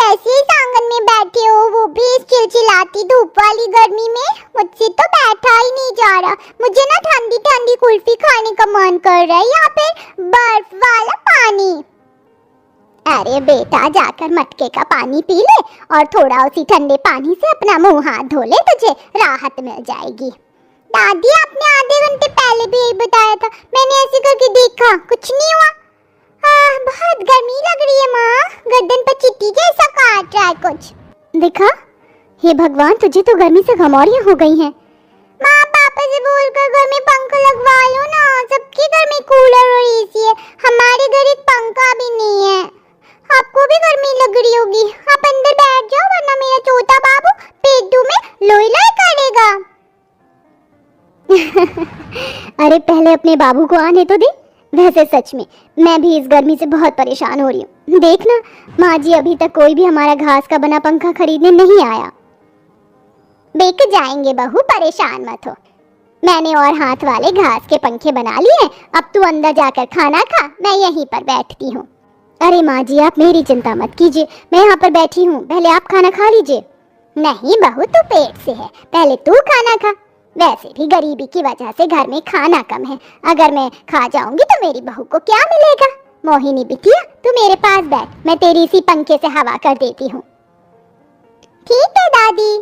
ऐसे ही आंगन में बैठे हो, वो भी इस चिलचिलाती धूप वाली गर्मी में? मुझसे तो बैठा ही नहीं जा रहा। मुझे ना ठंडी ठंडी कुल्फी खाने का मन कर रहा है या फिर बर्फ वाला पानी। अरे बेटा, जाकर मटके का पानी पी ले और थोड़ा उसी ठंडे पानी से अपना मुंह हाथ धो ले, तुझे राहत मिल जाएगी। दादी, आपने आधे घंटे पहले भी यही बताया था, मैंने ऐसे करके देखा, कुछ नहीं हुआ। बहुत गर्मी लग रही है माँ, गर्दन पर चींटी जैसा काट रहा है कुछ। देखा, हे भगवान, तुझे तो गर्मी से घमौरियां हो गई हैं। माँ, पापा से बोलकर घर में पंखा लगवा लो ना, सबके घर में कूलर और एसी है, हमारे घर एक पंखा भी नहीं है। आपको भी गर्मी लग रही होगी, आप अंदर बैठ जाओ वरना मेरा छोटा बाबू पेटू में लोई लोई करेगा। अरे पहले अपने बाबू को आने तो दे। वैसे सच में मैं भी इस गर्मी से बहुत परेशान हो रही हूँ। देखना, माँ जी अभी तक कोई भी हमारा घास का बना पंखा खरीदने नहीं आया। बेक जाएंगे बहू, परेशान मत हो। मैंने और हाथ वाले घास के पंखे बना लिए, अब तू अंदर जाकर खाना खा, मैं यहीं पर बैठती हूँ। अरे माँ जी, आप मेरी चिंता मत कीजिए, मैं यहाँ पर बैठी हूँ, पहले आप खाना खा लीजिए। नहीं बहू, तू पेट से है, पहले तू खाना खा। वैसे भी गरीबी की वजह से घर में खाना कम है, अगर मैं खा जाऊंगी तो मेरी बहू को क्या मिलेगा। मोहिनी बिटिया, तू मेरे पास बैठ, मैं तेरी इसी पंखे से हवा कर देती हूँ। ठीक है दादी।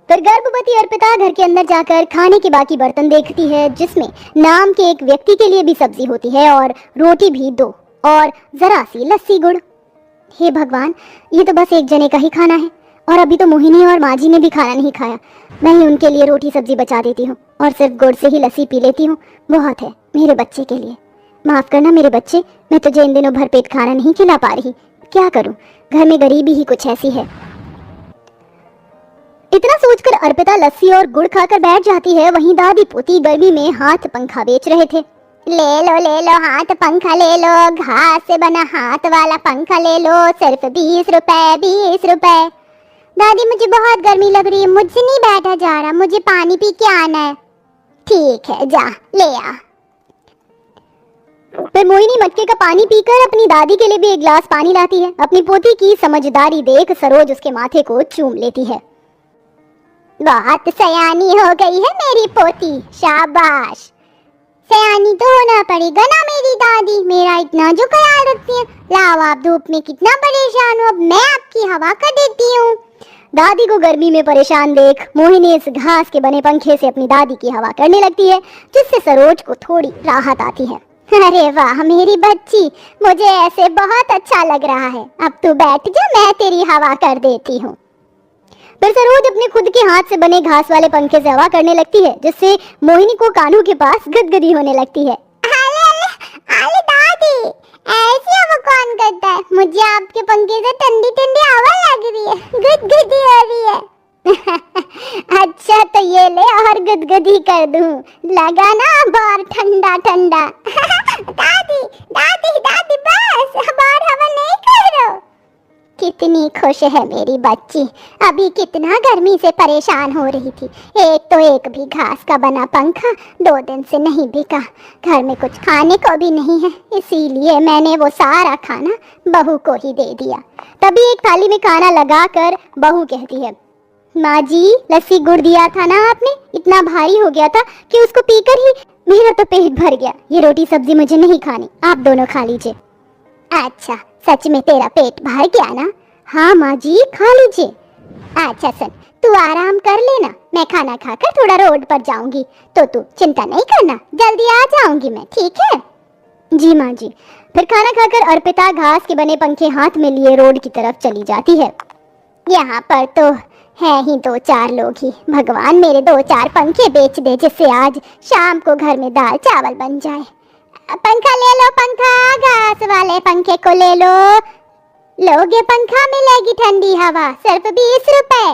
फिर गर्भवती अर्पिता घर के अंदर जाकर खाने के बाकी बर्तन देखती है, जिसमें नाम के एक व्यक्ति के लिए भी सब्जी होती है और रोटी भी 2 और जरा सी लस्सी गुड़। हे भगवान, ये तो बस एक जने का ही खाना है और अभी तो मोहिनी और माँ जी ने भी खाना नहीं खाया। मैं ही उनके लिए रोटी सब्जी बचा देती हूँ और सिर्फ गुड़ से ही लस्सी पी लेती हूँ, बहुत है मेरे बच्चे के लिए। माफ करना मेरे बच्चे, मैं तुझे इन दिनों भरपेट खाना नहीं खिला पा रही, क्या करूँ, घर में गरीबी ही कुछ ऐसी है। इतना सोचकर अर्पिता लस्सी और गुड़ खाकर बैठ जाती है। वहीं दादी पोती गर्मी में हाथ पंखा बेच रहे थे। ले लो हाथ पंखा ले लो, घास से बना हाथ वाला पंखा ले लो, सिर्फ 20 रुपए 20 रुपए। दादी, मुझे बहुत गर्मी लग रही है, मुझसे नहीं बैठा जा रहा, मुझे पानी पी के आना है। ठीक है, जा ले आ। फिर मोहिनी मटके का पानी पीकर अपनी दादी के लिए भी एक गिलास पानी लाती है। अपनी पोती की समझदारी देख सरोज उसके माथे को चूम लेती है। बहुत सयानी हो गई है मेरी पोती, शाबाश। सयानी तो होना पड़ेगा ना मेरी दादी, मेरा इतना जो ख्याल रखती है। लाओ, आप धूप में कितना परेशान हो, अब मैं आपकी हवा कर देती हूँ। दादी को गर्मी में परेशान देख मोहिनी इस घास के बने पंखे से अपनी दादी की हवा करने लगती है, जिससे सरोज को थोड़ी राहत आती है। अरे वाह मेरी बच्ची, मुझे ऐसे बहुत अच्छा लग रहा है, अब तू बैठ जा, मैं तेरी हवा कर देती हूँ। फिर सरोज अपने खुद के हाथ से बने घास वाले पंखे से हवा करने लगती है, जिससे मोहिनी को कानों के पास गदगदी होने लगती है। अरे दादी, ऐसी हवा कौन करता है? मुझे आपके पंखे से ठंडी ठंडी हवा लग रही है, गदगदी हो रही है। अच्छा तो ये ले और गदगदी कर दूं, लगा ना बार ठंडा ठंडा। दादी दादी दादी, बस अब और हवा नहीं करो। कितनी खुश है मेरी बच्ची, अभी कितना गर्मी से परेशान हो रही थी। एक तो एक भी घास का बना पंखा 2 दिन से नहीं बिका, घर में कुछ खाने को भी नहीं है, इसीलिए मैंने वो सारा खाना बहू को ही दे दिया। तभी एक थाली में खाना लगाकर बहू कहती है, माँ जी, लस्सी गुड़ दिया था ना आपने, इतना भारी हो गया था कि उसको पीकर ही मेरा तो पेट भर गया। ये रोटी सब्जी मुझे नहीं खानी, आप दोनों खा लीजिए। अच्छा, सच में तेरा पेट भर गया ना? हाँ माँ जी, खा लीजिए। अच्छा सुन, तू आराम कर लेना, मैं खाना खाकर थोड़ा रोड पर जाऊंगी, तो तू चिंता नहीं करना, जल्दी आ जाऊंगी मैं, ठीक है? जी माँ जी। फिर खाना खाकर अर्पिता घास के बने पंखे हाथ में लिए रोड की तरफ चली जाती है। यहाँ पर तो है ही 2-4 लोग ही, भगवान मेरे 2-4 पंखे बेच दे, जिससे आज शाम को घर में दाल चावल बन जाए। पंखा ले लो, पंखा, घास वाले पंखे को ले लो, लोगे पंखा, मिलेगी ठंडी हवा, सिर्फ 20 रुपए।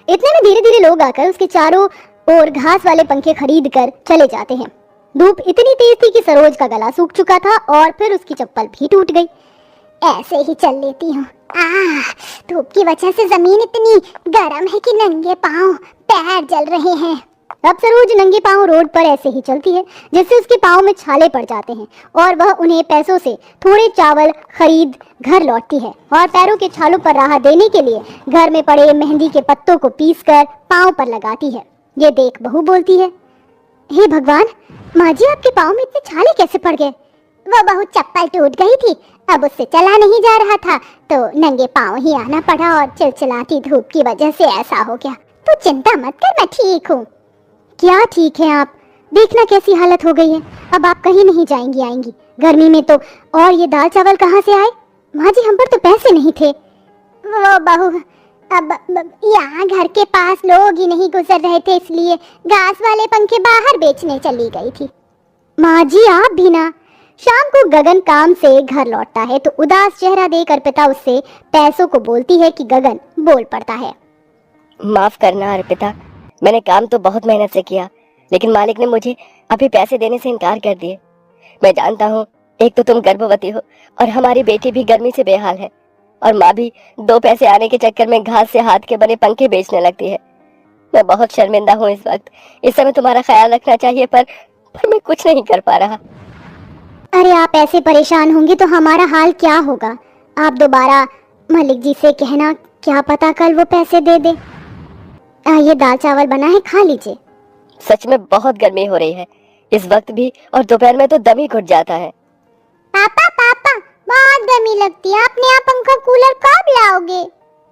इतने में धीरे धीरे लोग आकर उसके चारों ओर घास वाले पंखे खरीद कर चले जाते हैं। धूप इतनी तेज थी कि सरोज का गला सूख चुका था और फिर उसकी चप्पल भी टूट गई। ऐसे ही चल लेती हूँ। धूप की वजह से जमीन इतनी गर्म है कि नंगे पाँव पैर जल रहे हैं। अब सरोज नंगे पांव रोड पर ऐसे ही चलती है जिससे उसके पांव में छाले पड़ जाते हैं और वह उन्हें पैसों से थोड़े चावल खरीद घर लौटती है और पैरों के छालों पर राहत देने के लिए घर में पड़े मेहंदी के पत्तों को पीसकर पांव पर लगाती है। ये देख बहू बोलती है, हे भगवान, माँ जी आपके पांव में इतने छाले कैसे पड़ गए? वो बहुत चप्पल टूट गई थी, अब उससे चला नहीं जा रहा था तो नंगे पाँव ही आना पड़ा और चिलचिलाती धूप की वजह से ऐसा हो गया। तू चिंता मत कर, मैं ठीक हूँ। क्या ठीक है आप? देखना कैसी हालत हो गई है। अब आप कहीं नहीं जाएंगी आएंगी गर्मी में तो। और ये दाल चावल कहाँ से आए? माँ जी हम पर तो पैसे नहीं थे। वो बहू, अब यहाँ घर के पास लोग ही नहीं गुजर रहे थे, इसलिए घास वाले पंखे बाहर बेचने चली गई थी। माँ जी आप भी ना। शाम को गगन काम से घर लौटता है तो उदास चेहरा देख अर्पिता उससे पैसों को बोलती है कि गगन बोल पड़ता है, माफ करना अर्पिता, मैंने काम तो बहुत मेहनत से किया, लेकिन मालिक ने मुझे अभी पैसे देने से इनकार कर दिए। मैं जानता हूँ एक तो तुम गर्भवती हो और हमारी बेटी भी गर्मी से बेहाल है, और माँ भी 2 पैसे आने के चक्कर में घास से हाथ के बने पंखे बेचने लगती है। मैं बहुत शर्मिंदा हूँ इस वक्त। इस समय तुम्हारा ख्याल रखना चाहिए पर मैं कुछ नहीं कर पा रहा। अरे आप ऐसे परेशान होंगे तो हमारा हाल क्या होगा? आप दोबारा मलिक जी से कहना, क्या पता कल वो पैसे दे दे। ये दाल चावल बना है, खा लीजिए। सच में बहुत गर्मी हो रही है इस वक्त भी, और दोपहर में तो दम ही घुट जाता है। पापा पापा, बहुत गर्मी लगती है, अपने यहाँ पंखा कूलर कब लाओगे?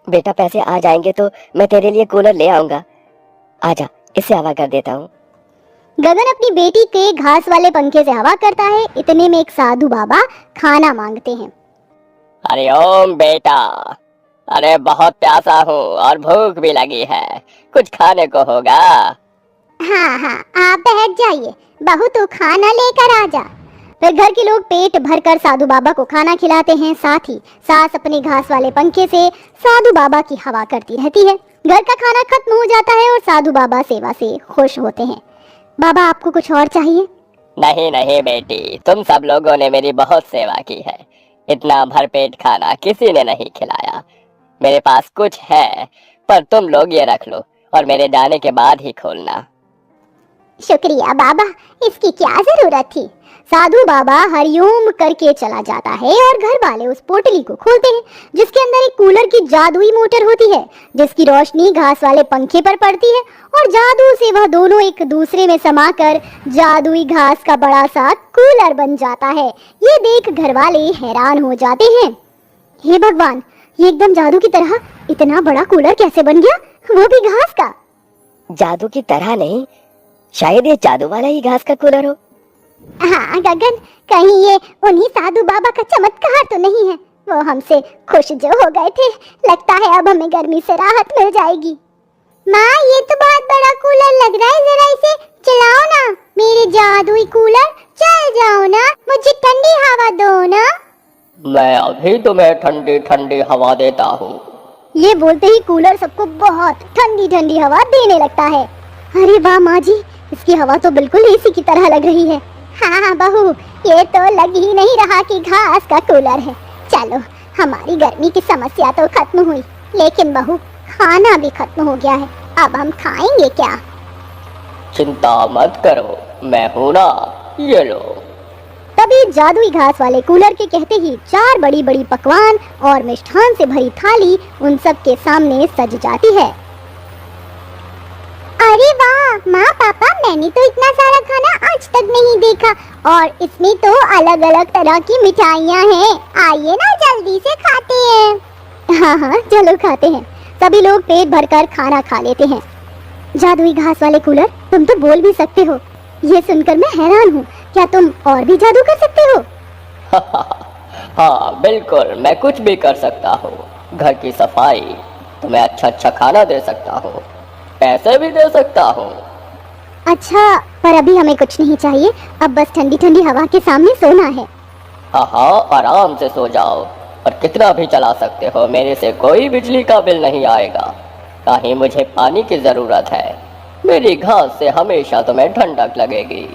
बेटा पैसे आ जाएंगे तो मैं तेरे लिए कूलर ले आऊंगा। आजा, इससे हवा कर देता हूँ। गगन अपनी बेटी के घास वाले पंखे से हवा करता है। इतने में एक साधु बाबा खाना मांगते हैं। अरे ओम बेटा, अरे बहुत प्यासा हूँ और भूख भी लगी है, कुछ खाने को होगा? हाँ हाँ, आप बैठ जाइए, बहू तू खाना लेकर आ जा। फिर घर के लोग पेट भरकर साधु बाबा को खाना खिलाते हैं। साथ ही सास अपने घास वाले पंखे से साधु बाबा की हवा करती रहती है। घर का खाना खत्म हो जाता है और साधु बाबा सेवा से खुश होते हैं। बाबा आपको कुछ और चाहिए? नहीं नहीं बेटी, तुम सब लोगों ने मेरी बहुत सेवा की है, इतना भरपेट खाना किसी ने नहीं खिलाया। मेरे पास कुछ है पर तुम लोग ये रख लो और मेरे जाने के बाद ही खोलना। शुक्रिया बाबा, इसकी क्या जरूरत थी? साधु बाबा हरिओम करके चला जाता है और घर वाले उस पोटली को खोलते हैं जिसके अंदर एक कूलर की जादुई मोटर होती है जिसकी रोशनी घास वाले पंखे पर पड़ती है और जादू से वह दोनों एक दूसरे में समाकर जादुई घास का बड़ा सा कूलर बन जाता है। ये देख घर वाले हैरान हो जाते हैं। हे भगवान, ये एकदम जादू की तरह इतना बड़ा कूलर कैसे बन गया, वो भी घास का? जादू की तरह नहीं, शायद ये जादू वाला ही घास का कूलर हो। हाँ गगन, कहीं ये उन्हीं साधु बाबा का चमत्कार तो नहीं है? वो हमसे खुश जो हो गए थे, लगता है अब हमें गर्मी से राहत मिल जाएगी। माँ, ये तो बहुत बड़ा कूलर लग रहा है, जरा इसे चलाओ ना। मेरे जादुई कूलर, चल जाओ ना, मुझे ठंडी हवा दो ना। मैं अभी तुम्हें ठंडी ठंडी हवा देता हूँ। ये बोलते ही कूलर सबको बहुत ठंडी ठंडी हवा देने लगता है। अरे वाह माँ जी, इसकी हवा तो बिल्कुल एसी की तरह लग रही है। हाँ बहू, ये तो लग ही नहीं रहा कि घास का कूलर है। चलो, हमारी गर्मी की समस्या तो खत्म हुई, लेकिन बहू खाना भी खत्म हो गया है। अब हम खाएंगे क्या? चिंता मत करो, मैं हूँ ना, ये लो। तभी जादुई घास वाले कूलर के कहते ही 4 बड़ी बड़ी पकवान और मिष्ठान से भरी थाली उन सब के सामने सज जाती है। अरे वाह माँ पापा, मैंने तो इतना सारा खाना आज तक नहीं देखा, और इसमें तो अलग अलग तरह की मिठाइयाँ हैं। आइए ना, जल्दी से खाते हैं। हाँ हाँ चलो खाते हैं। सभी लोग पेट भरकर खाना खा लेते हैं। जादुई घास वाले कूलर, तुम तो बोल भी सकते हो। ये सुनकर मैं हैरान हूँ, क्या तुम और भी जादू कर सकते हो? हाँ बिल्कुल, मैं कुछ भी कर सकता हूँ। घर की सफाई, तुम्हें अच्छा अच्छा खाना दे सकता हूँ, पैसे भी दे सकता हूँ। अच्छा, पर अभी हमें कुछ नहीं चाहिए, अब बस ठंडी ठंडी हवा के सामने सोना है। हाँ हाँ, आराम से सो जाओ और कितना भी चला सकते हो, मेरे से कोई बिजली का बिल नहीं आएगा। कहीं मुझे पानी की जरूरत है, मेरी घास से हमेशा तुम्हें ठंडक लगेगी।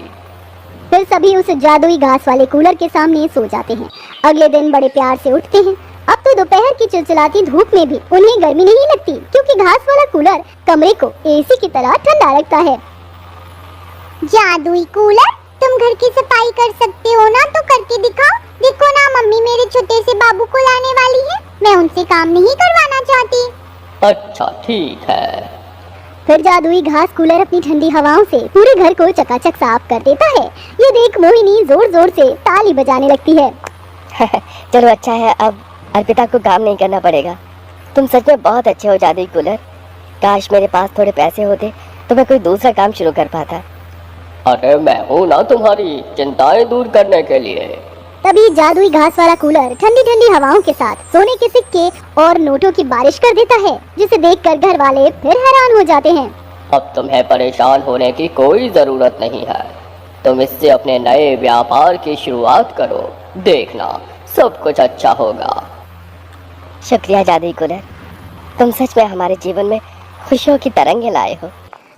फिर सभी उस जादुई घास वाले कूलर के सामने सो जाते हैं। अगले दिन बड़े प्यार से उठते हैं। अब तो दोपहर की चिलचिलाती धूप में भी उन्हें गर्मी नहीं लगती, क्योंकि घास वाला कूलर कमरे को एसी की तरह ठंडा रखता है। जादुई कूलर, तुम घर की सफाई कर सकते हो ना, तो करके दिखाओ। देखो ना, मम्मी मेरे छोटे से बाबू को लाने वाली है, मैं उनसे काम नहीं करवाना चाहती। अच्छा ठीक है। फिर जादुई घास कूलर अपनी ठंडी हवाओं से पूरे घर को चकाचक साफ कर देता है। ये देख मोहिनी जोर जोर से ताली बजाने लगती है। चलो अच्छा है, अब अर्पिता को काम नहीं करना पड़ेगा। तुम सच में बहुत अच्छे हो जादुई कूलर। काश मेरे पास थोड़े पैसे होते तो मैं कोई दूसरा काम शुरू कर पाता। अरे मैं हूँ ना तुम्हारी चिंताएं दूर करने के लिए। तभी जादुई घास वाला कूलर ठंडी ठंडी हवाओं के साथ सोने के सिक्के और नोटों की बारिश कर देता है, जिसे देखकर घर वाले फिर हैरान हो जाते हैं। अब तुम्हें परेशान होने की कोई जरूरत नहीं है। तुम इससे अपने नए व्यापार की शुरुआत करो, देखना सब कुछ अच्छा होगा। शुक्रिया जादुई कूलर, तुम सच में हमारे जीवन में खुशियों की तरंगे लाए हो।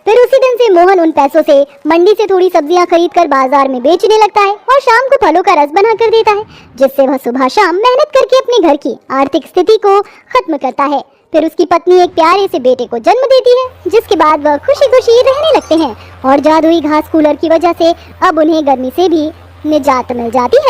फिर उसी दिन से मोहन उन पैसों से मंडी से थोड़ी सब्जियां खरीदकर बाजार में बेचने लगता है और शाम को फलों का रस बना कर देता है, जिससे वह सुबह शाम मेहनत करके अपने घर की आर्थिक स्थिति को खत्म करता है। फिर उसकी पत्नी एक प्यारे से बेटे को जन्म देती है, जिसके बाद वह खुशी खुशी रहने लगते हैं और जादुई घास कूलर की वजह से अब उन्हें गर्मी से भी निजात मिल जाती है।